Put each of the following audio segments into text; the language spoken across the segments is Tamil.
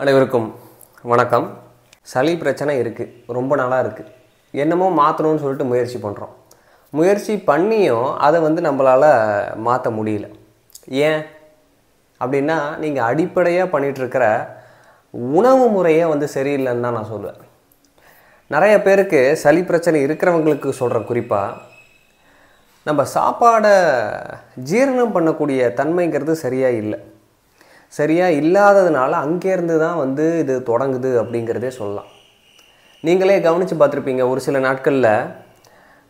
அனைவருக்கும் வணக்கம். சளி பிரச்சனை இருக்குது, ரொம்ப நாளாக இருக்குது. என்னமோ மாற்றணும்னு சொல்லிட்டு முயற்சி பண்ணுறோம். முயற்சி பண்ணியும் அதை நம்மளால் மாற்ற முடியல. ஏன் அப்படின்னா, நீங்கள் அடிப்படையாக பண்ணிகிட்ருக்கிற உணவு முறையே சரியில்லைன்னு தான் நான் சொல்லுவேன். நிறைய பேருக்கு சளி பிரச்சனை இருக்கிறவங்களுக்கு சொல்கிறேன். குறிப்பாக நம்ம சாப்பாடை ஜீரணம் பண்ணக்கூடிய தன்மைங்கிறது சரியாக இல்லை. சரியாக இல்லாததுனால அங்கேருந்து தான் இது தொடங்குது அப்படிங்கிறதே சொல்லலாம். நீங்களே கவனித்து பார்த்துருப்பீங்க, ஒரு சில நாட்களில்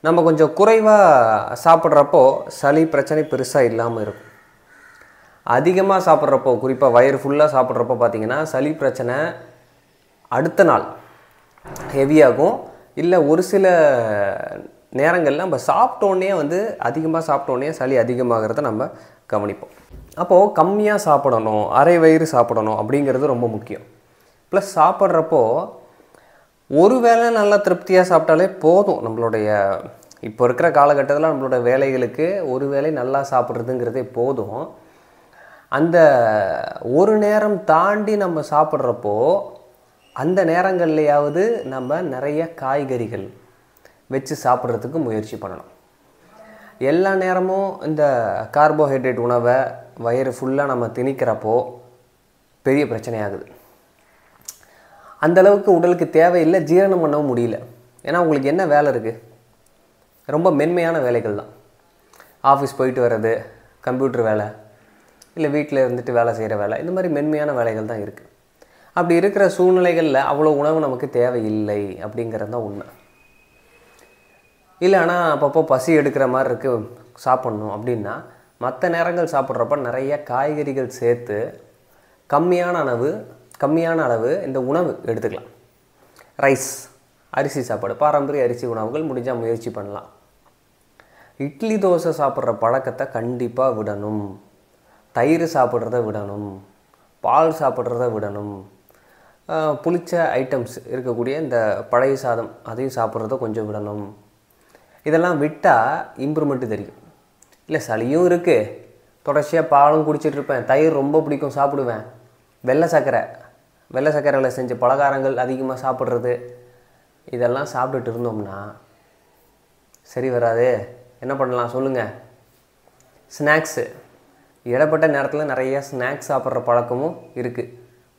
நம்ம கொஞ்சம் குறைவாக சாப்பிட்றப்போ சளி பிரச்சனை பெருசாக இல்லாமல் இருக்கும். அதிகமாக சாப்பிட்றப்போ, குறிப்பாக வயிறு ஃபுல்லாக சாப்பிட்றப்போ பார்த்திங்கன்னா சளி பிரச்சனை அடுத்த நாள் ஹெவியாகும். இல்லை ஒரு சில நேரங்களில் நம்ம சாப்பிட்டோன்னே அதிகமாக சாப்பிட்டோன்னே சளி அதிகமாகிறத நம்ம கவனிப்போம். அப்போது கம்மியாக சாப்பிடணும், அரை வயிறு சாப்பிடணும் அப்படிங்கிறது ரொம்ப முக்கியம். ப்ளஸ் சாப்பிட்றப்போ ஒரு வேளை நல்லா திருப்தியாக சாப்பிட்டாலே போதும். நம்மளுடைய இப்போ இருக்கிற காலகட்டத்தில் நம்மளோட வேலைகளுக்கு ஒரு வேளை நல்லா சாப்பிட்றதுங்கிறதே போதும். அந்த ஒரு நேரம் தாண்டி நம்ம சாப்பிட்றப்போ அந்த நேரங்கள்லையாவது நம்ம நிறைய காய்கறிகள் வச்சு சாப்பிட்றதுக்கு முயற்சி பண்ணணும். எல்லா நேரமும் இந்த கார்போஹைட்ரேட் உணவை வயிறு ஃபுல்லாக நம்ம திணிக்கிறப்போ பெரிய பிரச்சனையாகுது. அந்தளவுக்கு உடலுக்கு தேவையில்லை, ஜீரணம் பண்ணவும் முடியல. ஏன்னா உங்களுக்கு என்ன வேலை இருக்குது? ரொம்ப மென்மையான வேலைகள் தான். ஆஃபீஸ் போயிட்டு வர்றது, கம்ப்யூட்டர் வேலை, இல்லை வீட்டில் இருந்துட்டு வேலை செய்கிற வேலை, இந்த மாதிரி மென்மையான வேலைகள் தான் இருக்குது. அப்படி இருக்கிற சூழ்நிலைகளில் அவ்வளோ உணவு நமக்கு தேவையில்லை அப்படிங்கிறது தான் உண்மை. இல்லை ஆனால் அப்பப்போ பசி எடுக்கிற மாதிரி இருக்குது, சாப்பிட்ணும் அப்படின்னா மற்ற நேரங்கள் சாப்பிட்றப்ப நிறைய காய்கறிகள் சேர்த்து கம்மியான அளவு இந்த உணவு எடுத்துக்கலாம். ரைஸ், அரிசி சாப்பாடு, பாரம்பரிய அரிசி உணவுகள் முடிஞ்சால் முயற்சி பண்ணலாம். இட்லி தோசை சாப்பிட்ற பழக்கத்தை கண்டிப்பாக விடணும். தயிர் சாப்பிட்றத விடணும். பால் சாப்பிட்றத விடணும். புளிச்ச ஐட்டம்ஸ் இருக்கக்கூடிய இந்த பழைய சாதம் அதையும் சாப்பிட்றத கொஞ்சம் விடணும். இதெல்லாம் விட்டால் இம்ப்ரூவ்மெண்ட்டு தெரியும். இல்லை சளியும் இருக்குது, தொடர்ச்சியாக பாலும் குடிச்சிட்ருப்பேன், தயிர் ரொம்ப பிடிக்கும் சாப்பிடுவேன், வெள்ளை சர்க்கரையில் செஞ்ச பலகாரங்கள் அதிகமாக சாப்பிட்றது, இதெல்லாம் சாப்பிட்டுட்டு இருந்தோம்னா சரி வராது. என்ன பண்ணலாம் சொல்லுங்கள்? ஸ்நாக்ஸு, இடப்பட்ட நேரத்தில் நிறைய ஸ்நாக்ஸ் சாப்பிட்ற பழக்கமும் இருக்குது.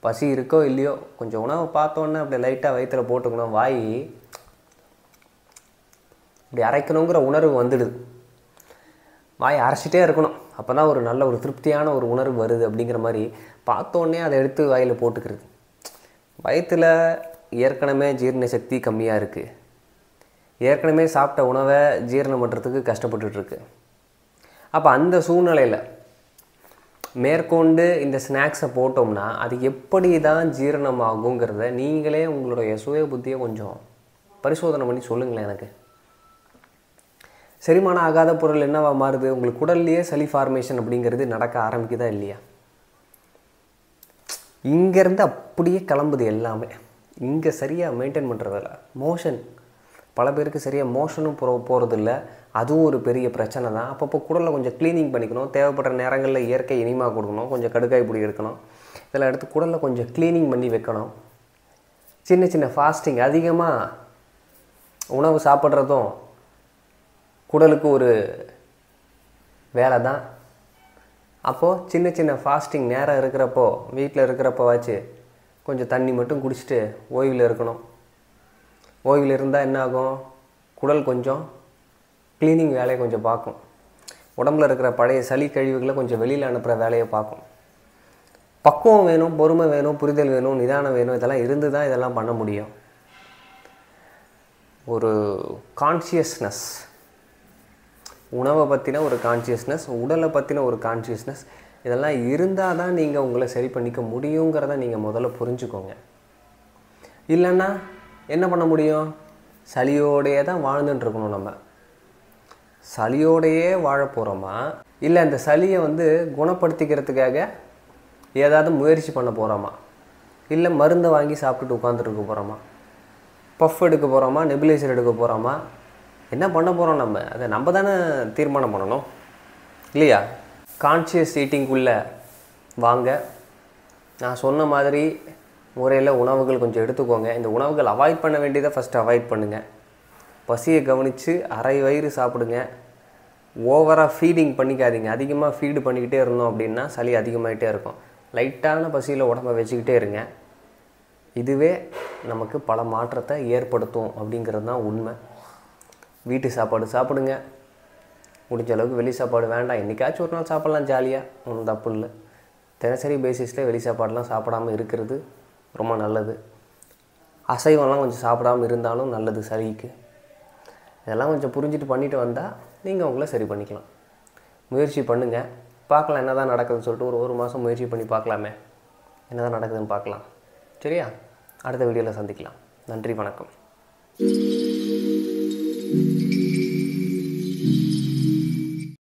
பசி இருக்கோ இல்லையோ கொஞ்சம் உணவை பார்த்தோன்னே அப்படி லைட்டாக வயிற்றில் போட்டுக்கணும். வாய் இப்படி அரைக்கணுங்கிற உணர்வு வந்துடுது. வாய் அரைச்சிட்டே இருக்கணும், அப்போ தான் ஒரு நல்ல ஒரு திருப்தியான ஒரு உணர்வு வருது. அப்படிங்கிற மாதிரி பார்த்தோன்னே அதை எடுத்து வாயில் போட்டுக்கிறது. வயிற்றில் ஏற்கனவே ஜீரண சக்தி கம்மியாக இருக்குது, ஏற்கனவே சாப்பிட்ட உணவை ஜீரணம் பண்ணுறதுக்கு கஷ்டப்பட்டுருக்கு. அப்போ அந்த சூழ்நிலையில் மேற்கொண்டு இந்த ஸ்நாக்ஸை போட்டோம்னா அது எப்படி தான் ஜீரணமாகுங்கிறத நீங்களே உங்களுடைய சுய புத்தியை கொஞ்சம் பரிசோதனை பண்ணி சொல்லுங்களேன். எனக்கு செரிமானம் ஆகாத பொருள் என்னவா மாறுது? உங்களுக்கு உடல்லையே சளி ஃபார்மேஷன் அப்படிங்கிறது நடக்க ஆரம்பிக்குதா இல்லையா? இங்கேருந்து அப்படியே கிளம்புது எல்லாமே. இங்கே சரியாக மெயின்டைன் பண்ணுறதில்ல. மோஷன், பல பேருக்கு சரியாக மோஷனும் போகிறதில்ல. அதுவும் ஒரு பெரிய பிரச்சனை தான். அப்பப்போ குடலில் கொஞ்சம் க்ளீனிங் பண்ணிக்கணும். தேவைப்படுற நேரங்களில் இயற்கை இனிமா கொடுக்கணும், கொஞ்சம் கடுக்காய் பொடி எடுக்கணும், இதெல்லாம் எடுத்து குடலில் கொஞ்சம் க்ளீனிங் பண்ணி வைக்கணும். சின்ன சின்ன ஃபாஸ்டிங், அதிகமாக உணவு சாப்பிட்றதும் குடலுக்கு ஒரு வேலை தான். அப்போது சின்ன சின்ன ஃபாஸ்டிங் நேரம் இருக்கிறப்போ, வீட்டில் இருக்கிறப்போவாச்சு கொஞ்சம் தண்ணி மட்டும் குடிச்சிட்டு ஓய்வில் இருக்கணும். ஓய்வில் இருந்தால் என்ன ஆகும்? குடல் கொஞ்சம் க்ளீனிங் வேலையை கொஞ்சம் பார்க்கும். உடம்பில் இருக்கிற பழைய சளி கழிவுகளை கொஞ்சம் வெளியில் அனுப்புகிற வேலையை பார்க்கும். பக்குவம் வேணும், பொறுமை வேணும், புரிதல் வேணும், நிதானம் வேணும். இதெல்லாம் இருந்து தான் இதெல்லாம் பண்ண முடியும். ஒரு கான்ஷியஸ்னஸ், உணவை பற்றின ஒரு கான்ஷியஸ்னஸ், உடலை பற்றின ஒரு கான்ஷியஸ்னஸ், இதெல்லாம் இருந்தால் தான் நீங்கள் உங்களை சரி பண்ணிக்க முடியுங்கிறத நீங்கள் முதல்ல புரிஞ்சுக்கோங்க. இல்லைன்னா என்ன பண்ண முடியும்? சளியோடையே தான் வாழ்ந்துட்டுருக்கணும். நம்ம சளியோடையே வாழ போகிறோமா, இல்லை அந்த சளியை குணப்படுத்திக்கிறதுக்காக ஏதாவது முயற்சி பண்ண போகிறோமா, இல்லை மருந்தை வாங்கி சாப்பிட்டுட்டு உட்காந்துருக்க போகிறோமா, பஃப் எடுக்க போகிறோமா, நெபுலைசர் எடுக்க போகிறோமா, என்ன பண்ண போகிறோம்? நம்ம அதை நம்ம தானே தீர்மானம் பண்ணணும் இல்லையா? கான்ஷியஸ் ஈட்டிங்குள்ளே வாங்க. நான் சொன்ன மாதிரி முறையில் உணவுகள் கொஞ்சம் எடுத்துக்கோங்க. இந்த உணவுகள் அவாய்ட் பண்ண வேண்டியதை ஃபஸ்ட்டு அவாய்ட் பண்ணுங்கள். பசியை கவனித்து அரை வயிறு சாப்பிடுங்க. ஓவராக ஃபீடிங் பண்ணிக்காதீங்க. அதிகமாக ஃபீடு பண்ணிக்கிட்டே இருந்தோம் அப்படின்னா சளி அதிகமாகிட்டே இருக்கும். லைட்டான பசியில் உடம்பை வச்சுக்கிட்டே இருங்க. இதுவே நமக்கு பல மாற்றத்தை ஏற்படுத்தும் அப்படிங்கிறது தான் உண்மை. வீட்டு சாப்பாடு சாப்பிடுங்க. முடிஞ்ச அளவுக்கு வெளி சாப்பாடு வேண்டாம். என்றைக்காச்சும் ஒரு நாள் சாப்பிட்லாம், ஜாலியாக, ஒன்றும் தப்பு இல்லை. தினசரி பேசிஸில் வெளி சாப்பாடெலாம் சாப்பிடாமல் இருக்கிறது ரொம்ப நல்லது. அசைவம்லாம் கொஞ்சம் சாப்பிடாமல் இருந்தாலும் நல்லது சளிக்கு. இதெல்லாம் கொஞ்சம் புரிஞ்சுட்டு பண்ணிட்டு வந்தால் நீங்கள் உங்களை சரி பண்ணிக்கலாம். முயற்சி பண்ணுங்கள். பார்க்கலாம் என்ன தான் நடக்குதுன்னு சொல்லிட்டு ஒரு மாதம் முயற்சி பண்ணி பார்க்கலாமே, என்ன தான் நடக்குதுன்னு பார்க்கலாம். சரியா? அடுத்த வீடியோவில் சந்திக்கலாம். நன்றி, வணக்கம்.